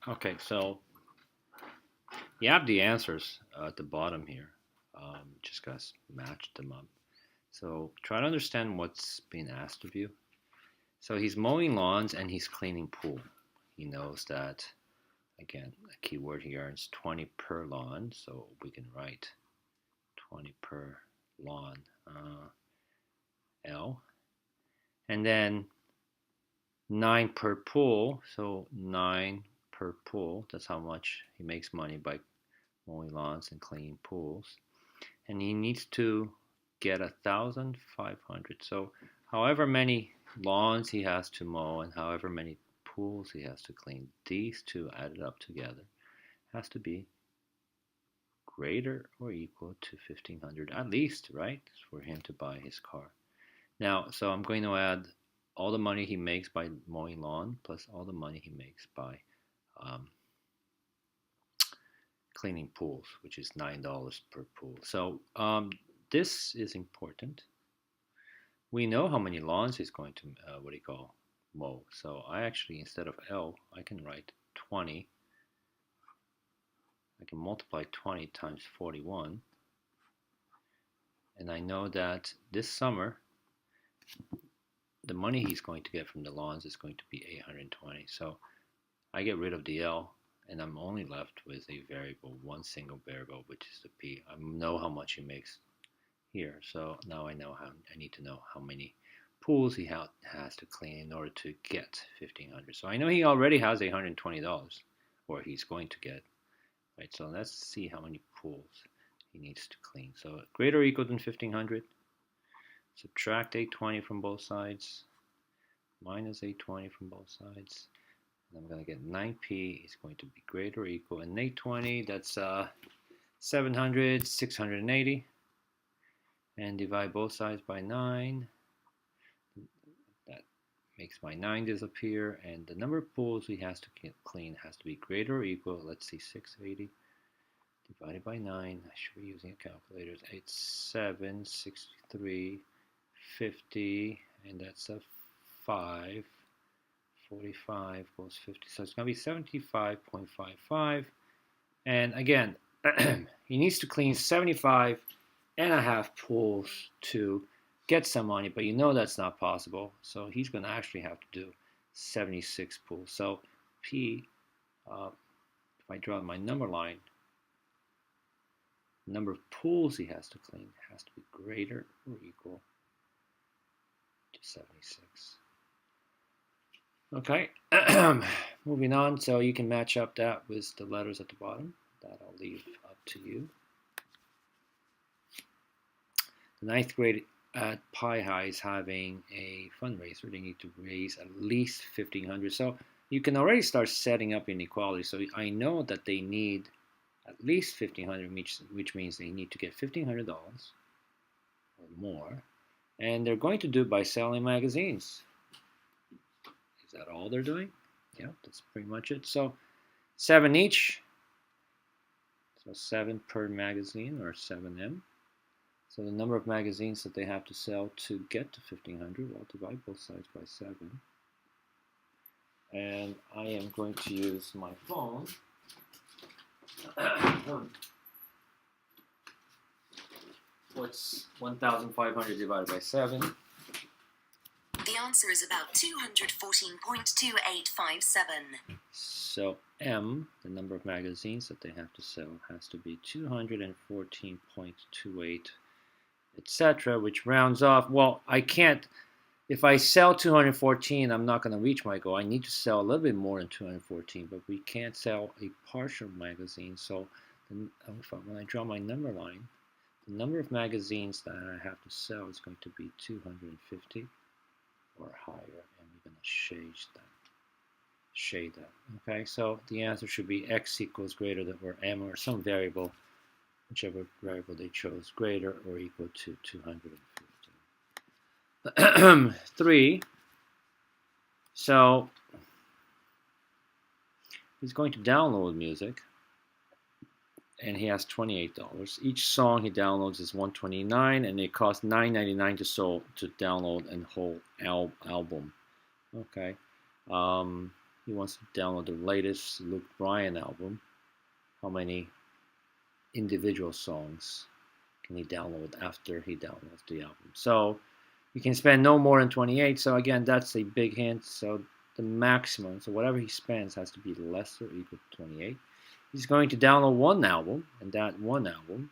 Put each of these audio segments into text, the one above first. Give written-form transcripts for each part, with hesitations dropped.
Okay, so you have the answers at the bottom here. Just guys match them up. So try to understand what's being asked of you. So he's mowing lawns and he's cleaning pool. He knows that, again, a key word here is 20 per lawn. So we can write 20 per lawn, L. And then 9 per pool. So 9 per pool. That's how much he makes money by mowing lawns and cleaning pools. And he needs to get 1,500. So however many lawns he has to mow and however many pools he has to clean, these two added up together has to be greater or equal to 1,500 at least, right, for him to buy his car. Now, so I'm going to add all the money he makes by mowing lawn plus all the money he makes by um, cleaning pools, which is $9 per pool. So this is important. We know how many lawns he's going to, mow. So I actually, instead of L, I can write 20. I can multiply 20 times 41. And I know that this summer, the money he's going to get from the lawns is going to be 820. So I get rid of the L, and I'm only left with a variable, one single variable, which is the P. I know how much he makes here. So now I know I need to know how many pools he has to clean in order to get 1,500. So I know he already has $820, or he's going to get, right? So let's see how many pools he needs to clean. So greater or equal than 1,500. Subtract 820 from both sides, minus 820 from both sides. And I'm going to get 9p is going to be greater or equal. And 820, that's 700, 680. And divide both sides by 9. That makes my 9 disappear. And the number of pools he has to clean has to be greater or equal, let's see, 680 divided by 9. I should be using a calculator. 87, 63, 50, and that's a 5. 45 goes 50. So it's going to be 75.55. And again, he needs to clean 75 and a half pools to get some money, but you know that's not possible. So he's going to actually have to do 76 pools. So P, if I draw my number line, the number of pools he has to clean has to be greater or equal to 76. Okay, moving on. So you can match up that with the letters at the bottom. That I'll leave up to you. The ninth grade at Pi High is having a fundraiser. They need to raise at least 1,500. So you can already start setting up inequalities. So I know that they need at least 1,500, which means they need to get $1,500 or more. And they're going to do it by selling magazines. Is that all they're doing? Yeah, that's pretty much it. So 7 each. So 7 per magazine, or 7M. So the number of magazines that they have to sell to get to 1,500, well, divide both sides by 7. And I am going to use my phone. What's 1,500 divided by 7? The answer is about 214.2857. So M, the number of magazines that they have to sell, has to be 214.28, etc., which rounds off. Well, I can't. If I sell 214, I'm not going to reach my goal. I need to sell a little bit more than 214, but we can't sell a partial magazine. So when I draw my number line, the number of magazines that I have to sell is going to be 250 or higher, and we're going to shade that. Okay, so the answer should be x equals greater than, or m, or some variable, whichever variable they chose, greater or equal to 250. 3. So he's going to download music, and he has $28. Each song he downloads is $129, and it costs $9.99 to download a whole album. Okay. he wants to download the latest Luke Bryan album. How many individual songs can he download after he downloads the album? So you can spend no more than 28. So again, that's a big hint. So the maximum, so whatever he spends has to be less or equal to 28. He's going to download one album, and that one album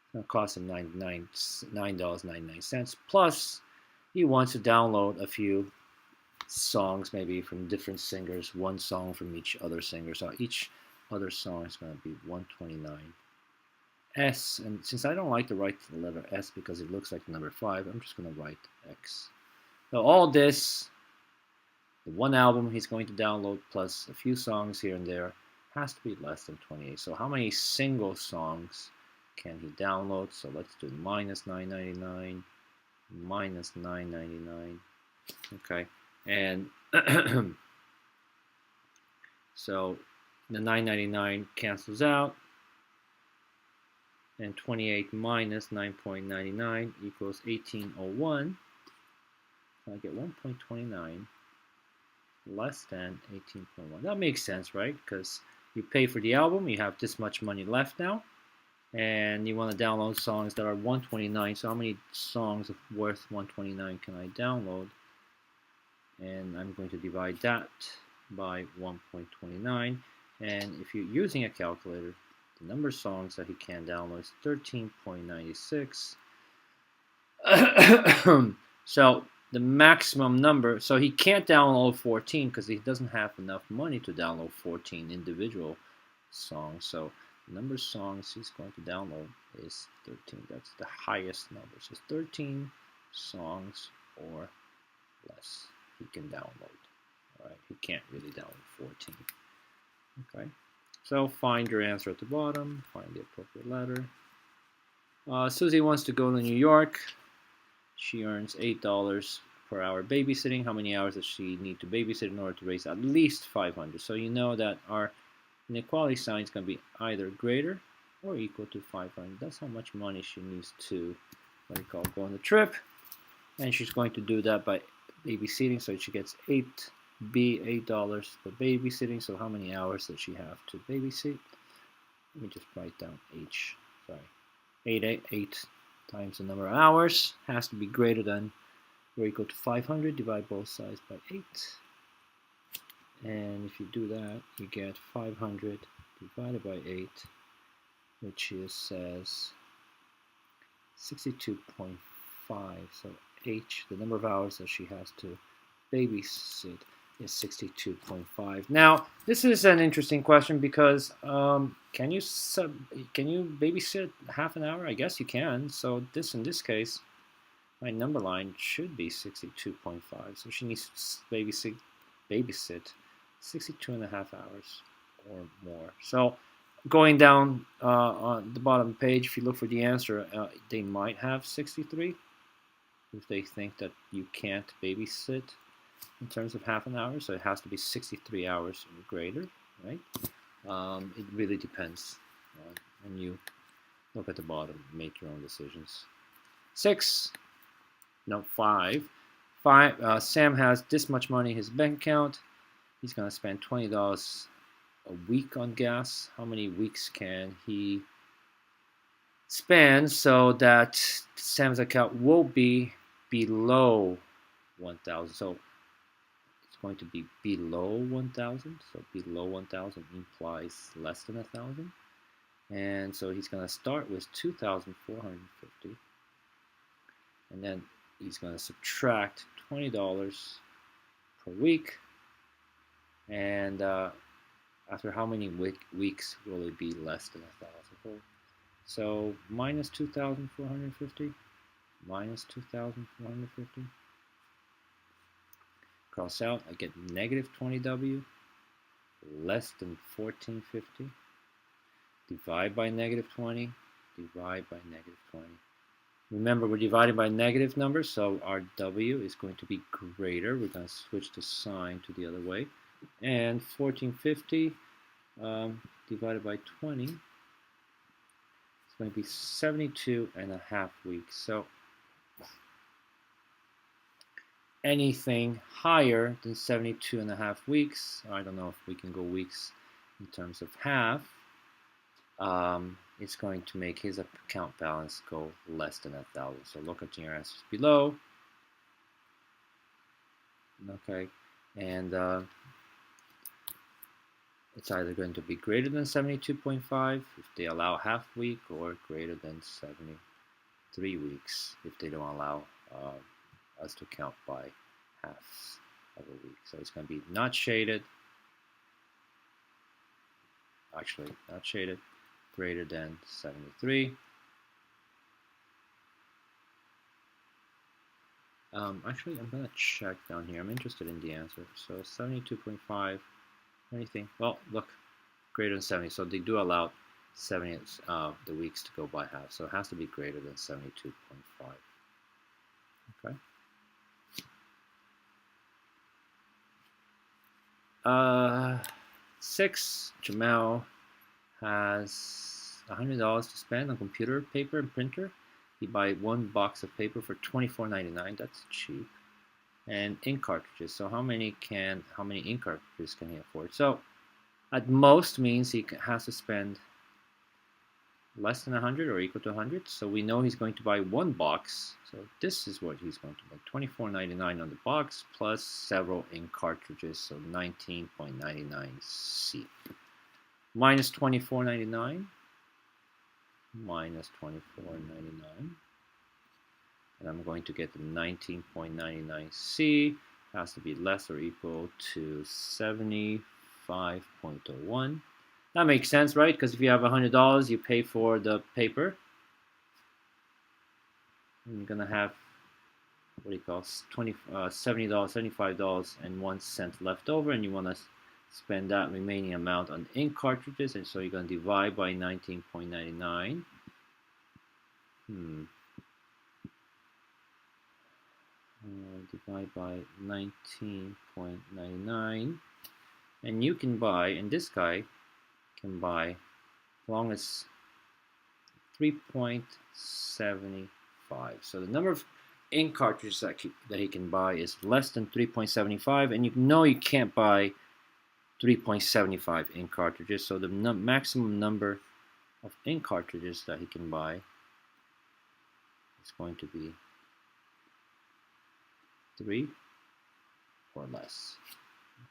is going to cost him $9.99. Plus, he wants to download a few songs, maybe from different singers, one song from each other singer. So each other song is going to be 129. S, and since I don't like to write the letter S because it looks like the number 5, I'm just going to write X. So all this, the one album he's going to download plus a few songs here and there, has to be less than 28. So how many single songs can he download? So let's do minus 999, minus 999. Okay, and so the 999 cancels out, and 28 minus 9.99 equals 1801. So I get 1.29 less than 18.1. That makes sense, right? Because you pay for the album, you have this much money left now, and you want to download songs that are 129. So how many songs worth 129 can I download? And I'm going to divide that by 1.29. And if you're using a calculator, the number of songs that he can download is 13.96. So the maximum number, so he can't download 14 because he doesn't have enough money to download 14 individual songs. So the number of songs he's going to download is 13. That's the highest number. So 13 songs or less he can download. All right, he can't really download 14. Okay, so find your answer at the bottom, find the appropriate letter. Susie wants to go to New York. She earns $8 per hour babysitting. How many hours does she need to babysit in order to raise at least 500? So you know that our inequality sign is going to be either greater or equal to 500. That's how much money she needs to, go on the trip. And she's going to do that by babysitting. So she gets $8 for babysitting. So how many hours does she have to babysit? Let me just write down H. Sorry. 8 times the number of hours has to be greater than or equal to 500. Divide both sides by 8. And if you do that, you get 500 divided by 8, which is says 62.5. So H, the number of hours that she has to babysit, is 62.5. Now, this is an interesting question because can you babysit half an hour? I guess you can. So in this case, my number line should be 62.5. So she needs to babysit 62 and a half hours or more. So going down on the bottom page, if you look for the answer, they might have 63 if they think that you can't babysit in terms of half an hour. So it has to be 63 hours or greater, right? It really depends on you. Look at the bottom, make your own decisions. 5. Sam has this much money in his bank account. He's going to spend $20 a week on gas. How many weeks can he spend so that Sam's account will be below 1,000? So it's going to be below 1,000. So below 1,000 implies less than 1,000. And so he's going to start with 2,450. And then he's going to subtract $20 per week. And after how many weeks will it be less than 1,000? So minus 2,450, minus 2,450. Cross out, I get negative 20W, less than 1,450. Divide by negative 20, divide by negative 20. Remember, we're dividing by negative numbers, so our W is going to be greater. We're going to switch the sign to the other way. And 1,450 divided by 20 is going to be 72 and a half weeks. So anything higher than 72.5 weeks, I don't know if we can go weeks in terms of half, it's going to make his account balance go less than 1,000. So look at your answers below. Okay, and it's either going to be greater than 72.5 if they allow half week, or greater than 73 weeks if they don't allow us to count by halves of a week. So it's going to be not shaded, actually not shaded, greater than 73. Actually, I'm going to check down here. I'm interested in the answer. So 72.5, anything? Well, look, greater than 70. So they do allow 70 the weeks to go by half. So it has to be greater than 72.5. Okay. 6, Jamal has $100 to spend on computer, paper, and printer. He buy one box of paper for $24.99. That's cheap. And ink cartridges. So how many ink cartridges can he afford? So at most means he has to spend less than 100 or equal to 100. So we know he's going to buy one box. So this is what he's going to buy: $24.99 on the box plus several ink cartridges. So 19.99 C minus $24.99 minus $24.99. And I'm going to get the 19.99 C has to be less or equal to 75.01. That makes sense, right? Because if you have $100, you pay for the paper. And you're going to have, what do you call, $70, $75.01 left over, and you want to spend that remaining amount on ink cartridges, and so you're going to divide by 19.99. Divide by 19.99, and you can buy, and this guy can buy as long as 3.75. So the number of ink cartridges that he can buy is less than 3.75, and you know you can't buy 3.75 ink cartridges. So the maximum number of ink cartridges that he can buy is going to be 3 or less.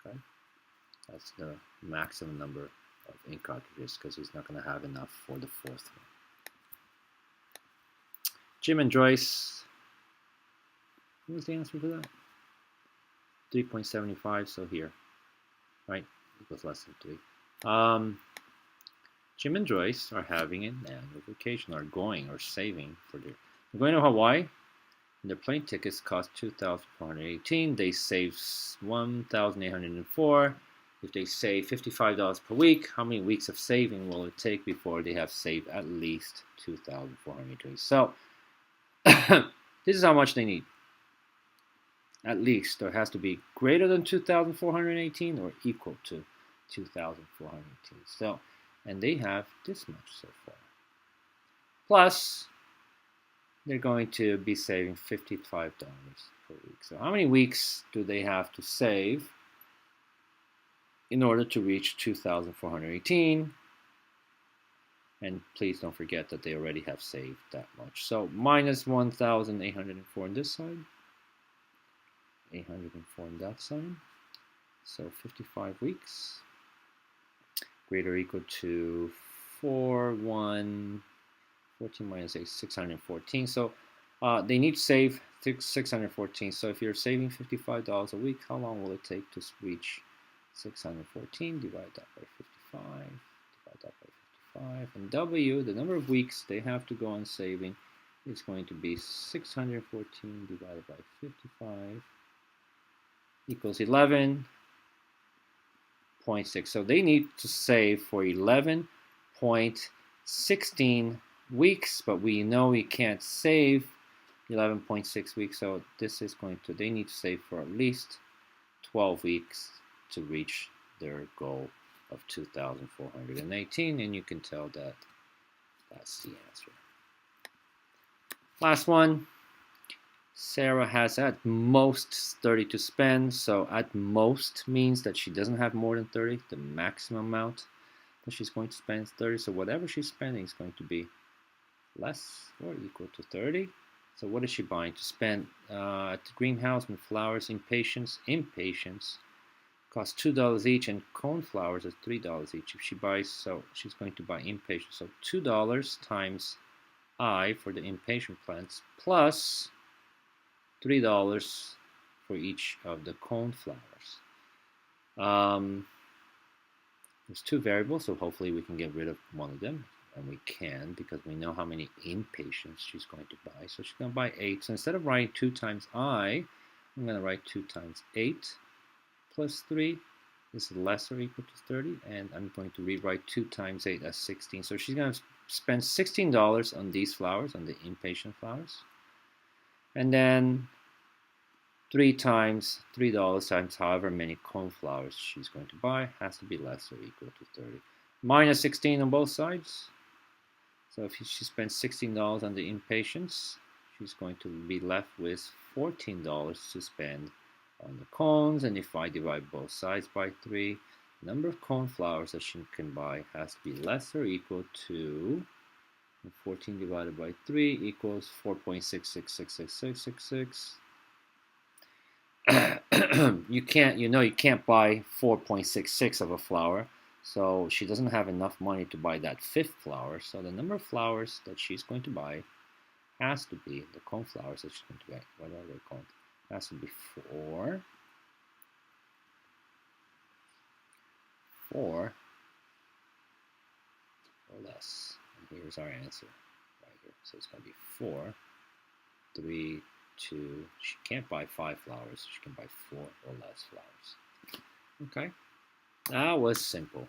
Okay, that's the maximum number of ink cartridges, because he's not going to have enough for the fourth one. Jim and Joyce, what was the answer to that? 3.75. So here, right, equals less than 3. Jim and Joyce are having an annual vacation, or going, or saving for their. They're going to Hawaii. Their plane tickets cost $2,418. They save $1,804. If they save $55 per week, how many weeks of saving will it take before they have saved at least $2,420? So this is how much they need. At least there has to be greater than 2,418 or equal to 2,418. So, and they have this much so far. Plus, they're going to be saving $55 per week. So how many weeks do they have to save in order to reach 2,418? And please don't forget that they already have saved that much. So minus 1,804 on this side, 804 on that side. So 55 weeks, greater or equal to 14 minus 8, 614. So they need to save 614. So if you're saving $55 a week, how long will it take to reach 614? Divide that by 55. Divide that by 55. And W, the number of weeks they have to go on saving, is going to be 614 divided by 55 equals 11.6. So they need to save for 11.16 weeks, but we know we can't save 11.6 weeks, so this is going to, they need to save for at least 12 weeks to reach their goal of 2,418, and you can tell that that's the answer. Last one. Sarah has at most 30 to spend, so at most means that she doesn't have more than 30. The maximum amount that she's going to spend is 30, so whatever she's spending is going to be less or equal to 30. So what is she buying to spend at the greenhouse with flowers? Impatiens cost $2 each, and coneflowers are $3 each. If she buys, so she's going to buy impatiens. So $2 times I for the impatient plants plus $3 for each of the coneflowers. There's two variables, so hopefully we can get rid of one of them. And we can because we know how many impatiens she's going to buy. So she's going to buy 8. So instead of writing 2 times I, I'm going to write 2 times 8 plus 3 is less or equal to 30. And I'm going to rewrite 2 times 8 as 16. So she's going to spend $16 on these flowers, on the impatient flowers. And then 3 times $3 times however many coneflowers she's going to buy has to be less or equal to 30. Minus 16 on both sides. So if she spends $16 on the impatiens, she's going to be left with $14 to spend on the cones. And if I divide both sides by 3, the number of coneflowers that she can buy has to be less or equal to 14 divided by 3 equals 4.66666666. you can't buy 4.66 of a flower. So she doesn't have enough money to buy that 5th flower. So the number of flowers that she's going to buy has to be, the coneflowers that she's going to buy, what are they called? Has to be 4 or less. And here's our answer right here. So it's going to be 4, 3, 2. She can't buy 5 flowers. She can buy 4 or less flowers. Okay. That was simple.